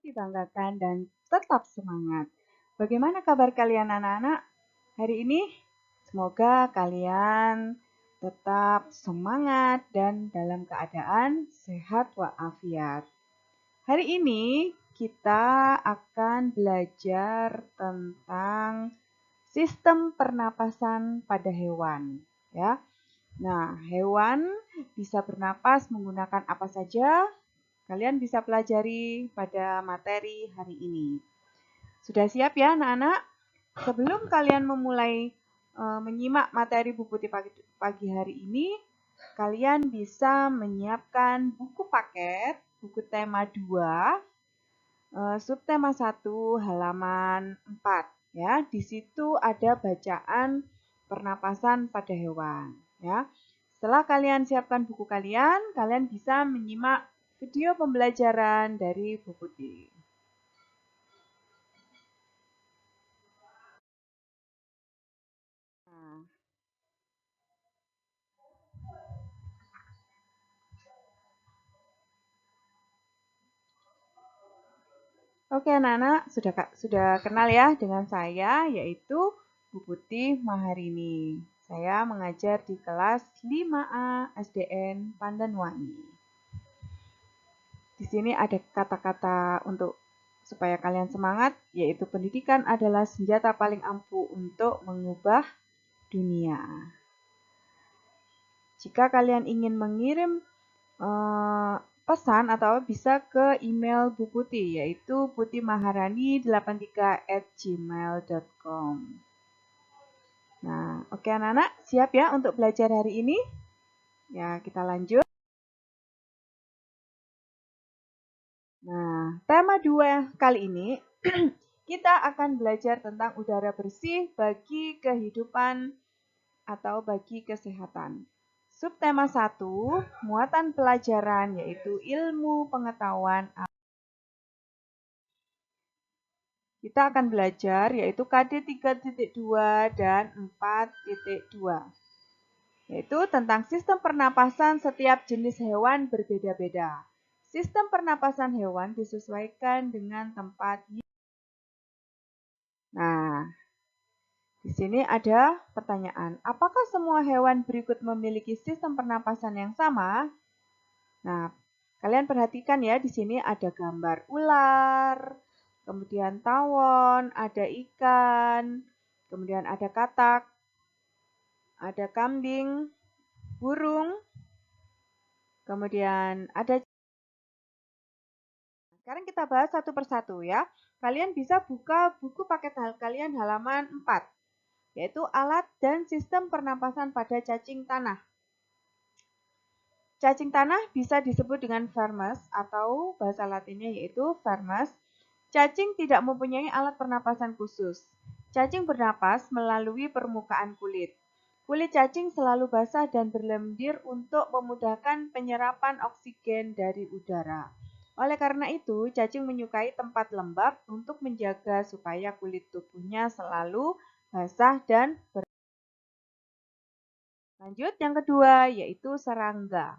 dibanggakan dan tetap semangat. Bagaimana kabar kalian anak-anak hari ini? Semoga kalian tetap semangat dan dalam keadaan sehat walafiat. Hari ini kita akan belajar tentang sistem pernapasan pada hewan, ya. Nah, hewan bisa bernapas menggunakan apa saja? Kalian bisa pelajari pada materi hari ini. Sudah siap ya anak-anak? Sebelum kalian memulai menyimak materi Bu Putih pagi hari ini, kalian bisa menyiapkan buku paket, buku tema 2, subtema 1 halaman 4 ya. Di situ ada bacaan pernapasan pada hewan ya. Setelah kalian siapkan buku kalian bisa menyimak video pembelajaran dari Bu Putih. Nah, oke anak-anak, sudah kenal ya dengan saya, yaitu Bu Putih Maharini. Saya mengajar di kelas 5A SDN Pandanwangi. Di sini ada kata-kata untuk supaya kalian semangat, yaitu pendidikan adalah senjata paling ampuh untuk mengubah dunia. Jika kalian ingin mengirim pesan atau bisa ke email Bu Putih, yaitu putihmaharani83@gmail.com. Nah, oke anak-anak, siap ya untuk belajar hari ini? Ya, kita lanjut. Nah, tema 2 kali ini kita akan belajar tentang udara bersih bagi kehidupan atau bagi kesehatan. Subtema 1, muatan pelajaran yaitu ilmu pengetahuan. Kita akan belajar yaitu KD 3.2 dan 4.2. Yaitu tentang sistem pernapasan setiap jenis hewan berbeda-beda. Sistem pernapasan hewan disesuaikan dengan tempat. Nah, di sini ada pertanyaan. Apakah semua hewan berikut memiliki sistem pernapasan yang sama? Nah, kalian perhatikan ya, di sini ada gambar ular, kemudian tawon, ada ikan, kemudian ada katak, ada kambing, burung, kemudian ada. Sekarang kita bahas satu persatu ya. Kalian bisa buka buku paket kalian halaman 4, yaitu alat dan sistem pernapasan pada cacing tanah. Cacing tanah bisa disebut dengan vermes atau bahasa latinnya yaitu vermes. Cacing tidak mempunyai alat pernapasan khusus. Cacing bernapas melalui permukaan kulit. Kulit cacing selalu basah dan berlendir untuk memudahkan penyerapan oksigen dari udara. Oleh karena itu, cacing menyukai tempat lembab untuk menjaga supaya kulit tubuhnya selalu basah dan bersih. Lanjut, yang kedua yaitu serangga.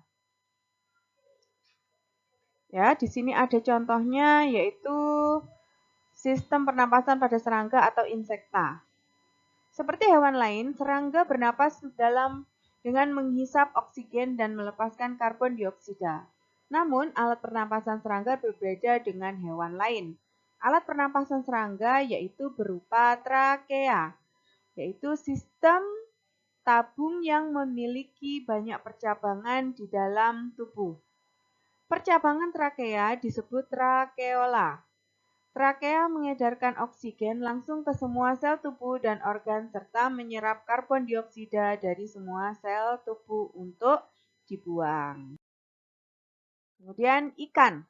Ya, di sini ada contohnya yaitu sistem pernapasan pada serangga atau insekta. Seperti hewan lain, serangga bernapas dengan menghisap oksigen dan melepaskan karbon dioksida. Namun, alat pernapasan serangga berbeda dengan hewan lain. Alat pernapasan serangga yaitu berupa trakea, yaitu sistem tabung yang memiliki banyak percabangan di dalam tubuh. Percabangan trakea disebut trakeola. Trakea mengedarkan oksigen langsung ke semua sel tubuh dan organ serta menyerap karbon dioksida dari semua sel tubuh untuk dibuang. Kemudian ikan.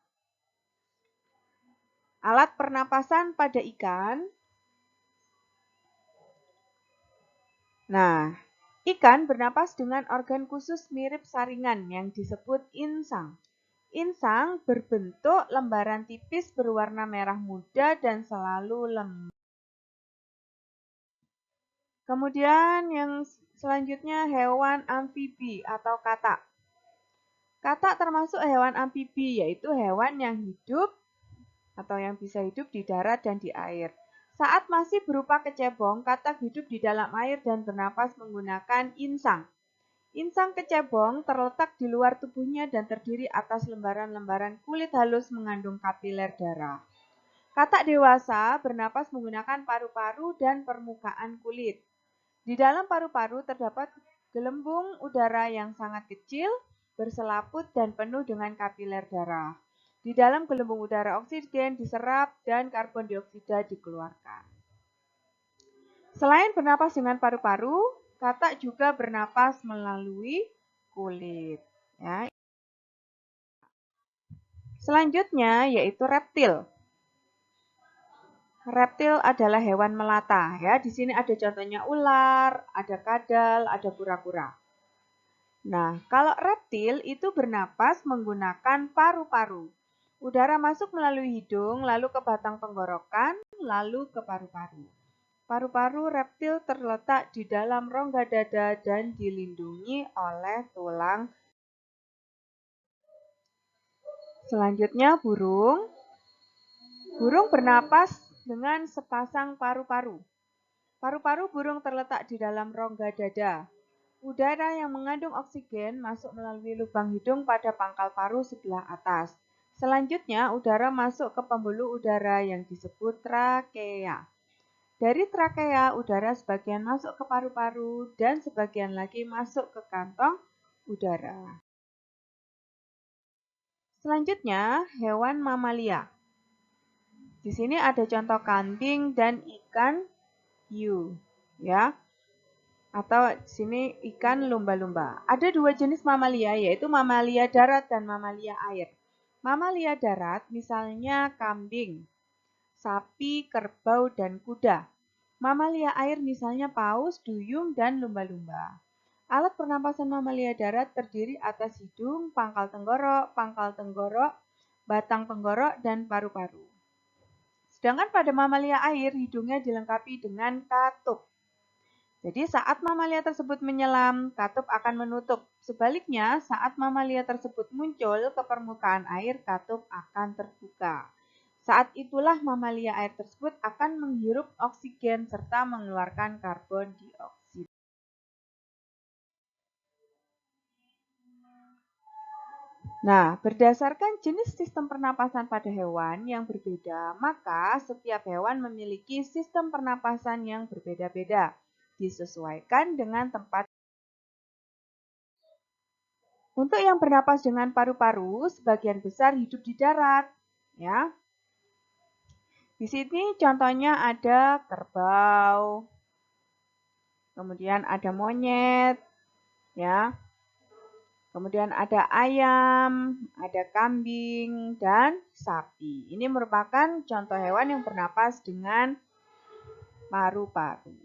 Alat pernapasan pada ikan. Nah, ikan bernapas dengan organ khusus mirip saringan yang disebut insang. Insang berbentuk lembaran tipis berwarna merah muda dan selalu lembut. Kemudian yang selanjutnya hewan amfibi atau katak. Katak termasuk hewan amfibi, yaitu hewan yang hidup atau yang bisa hidup di darat dan di air. Saat masih berupa kecebong, katak hidup di dalam air dan bernapas menggunakan insang. Insang kecebong terletak di luar tubuhnya dan terdiri atas lembaran-lembaran kulit halus mengandung kapiler darah. Katak dewasa bernapas menggunakan paru-paru dan permukaan kulit. Di dalam paru-paru terdapat gelembung udara yang sangat kecil, berselaput dan penuh dengan kapiler darah. Di dalam gelembung udara oksigen diserap dan karbon dioksida dikeluarkan. Selain bernapas dengan paru-paru, katak juga bernapas melalui kulit. Ya. Selanjutnya yaitu reptil. Reptil adalah hewan melata. Ya, di sini ada contohnya ular, ada kadal, ada kura-kura. Nah, kalau reptil itu bernapas menggunakan paru-paru. Udara masuk melalui hidung, lalu ke batang tenggorokan, lalu ke paru-paru. Paru-paru reptil terletak di dalam rongga dada dan dilindungi oleh tulang. Selanjutnya burung. Burung bernapas dengan sepasang paru-paru. Paru-paru burung terletak di dalam rongga dada. Udara yang mengandung oksigen masuk melalui lubang hidung pada pangkal paru sebelah atas. Selanjutnya, udara masuk ke pembuluh udara yang disebut trakea. Dari trakea, udara sebagian masuk ke paru-paru dan sebagian lagi masuk ke kantong udara. Selanjutnya, hewan mamalia. Di sini ada contoh kambing dan ikan hiu, ya. Atau di sini ikan lumba-lumba. Ada dua jenis mamalia, yaitu mamalia darat dan mamalia air. Mamalia darat misalnya kambing, sapi, kerbau, dan kuda. Mamalia air misalnya paus, duyung, dan lumba-lumba. Alat pernapasan mamalia darat terdiri atas hidung, pangkal tenggorok, batang tenggorok, dan paru-paru. Sedangkan pada mamalia air, hidungnya dilengkapi dengan katup. Jadi saat mamalia tersebut menyelam, katup akan menutup. Sebaliknya, saat mamalia tersebut muncul ke permukaan air, katup akan terbuka. Saat itulah mamalia air tersebut akan menghirup oksigen serta mengeluarkan karbon dioksida. Nah, berdasarkan jenis sistem pernapasan pada hewan yang berbeda, maka setiap hewan memiliki sistem pernapasan yang berbeda-beda, disesuaikan dengan tempat. Untuk yang bernapas dengan paru-paru, sebagian besar hidup di darat, ya. Di sini contohnya ada kerbau, kemudian ada monyet, ya. Kemudian ada ayam, ada kambing, dan sapi. Ini merupakan contoh hewan yang bernapas dengan paru-paru.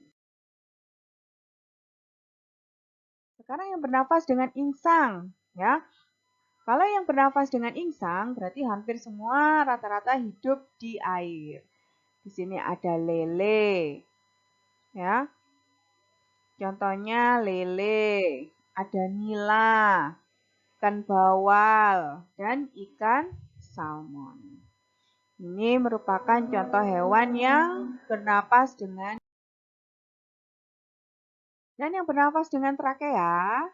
Sekarang yang bernapas dengan insang, ya. Kalau yang bernafas dengan insang, berarti hampir semua rata-rata hidup di air. Di sini ada lele, ya. Contohnya lele, ada nila, ikan bawal, dan ikan salmon. Ini merupakan contoh hewan yang bernapas dengan trakea.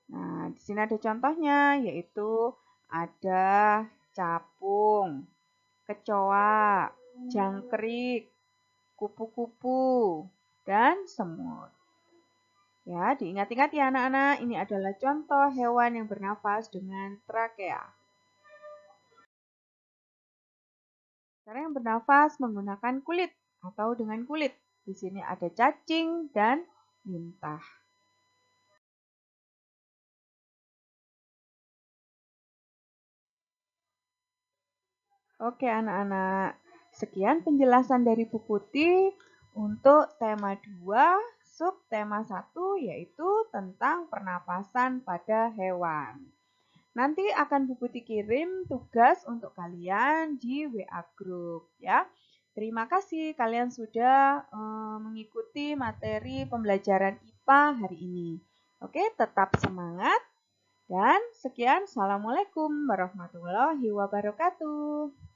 Nah, di sini ada contohnya, yaitu ada capung, kecoa, jangkrik, kupu-kupu, dan semut. Ya, diingat-ingat ya anak-anak, ini adalah contoh hewan yang bernafas dengan trakea. Sekarang yang bernafas menggunakan kulit atau dengan kulit. Di sini ada cacing dan lintah. Oke anak-anak, sekian penjelasan dari Bu Putih untuk tema 2, subtema 1 yaitu tentang pernapasan pada hewan. Nanti akan Bu Putih kirim tugas untuk kalian di WA Group ya. Terima kasih kalian sudah mengikuti materi pembelajaran IPA hari ini. Oke, tetap semangat dan sekian. Assalamualaikum warahmatullahi wabarakatuh.